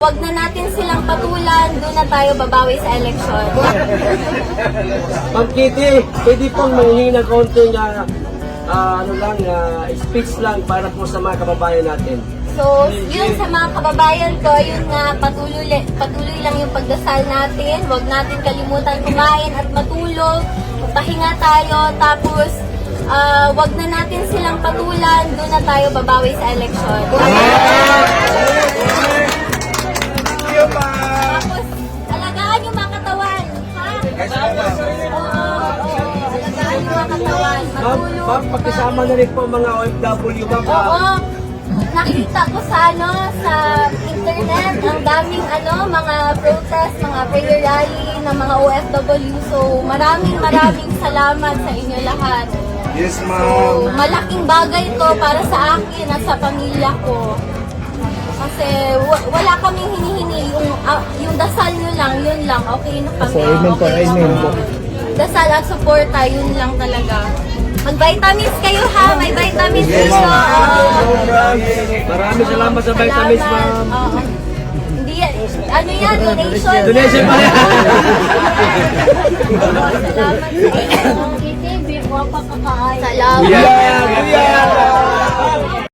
Wag na natin silang patulan, doon na tayo babawi sa eleksyon. Ma'am Kitty, pwede pong manghingi ng konting speech lang para po sa mga kababayan natin. So, yun sa mga kababayan ko, yun nga, patuloy lang yung pagdasal natin. Huwag natin kalimutan kumain at matulog. Pahinga tayo, tapos wag na natin silang patulan, doon na tayo babawi sa eleksyon. Tapos, alagaan yung mga katawan, ha? Oo, alagaan yung mga katawan, matulog. Ma'am, pakisama na rin po mga OFW, ma'am. Oo. Nakita ko sa internet, ang daming mga protest, mga prayer rally ng mga OFW. So, maraming salamat sa inyo lahat. Yes, So, ma'am. malaking bagay to para sa akin at sa pamilya ko. Kasi wala kaming hinihingi, yung dasal nyo lang, yun lang, okay na kami. Okay na kami. Dasal at suporta, yun lang talaga. Mag-vitamins kayo ha, may vitamins dito. Maraming salamat sa vitamins, ma'am. Oo. Hindi yan, donation. Donation pa yan. Salamat sa inyo. Salamat.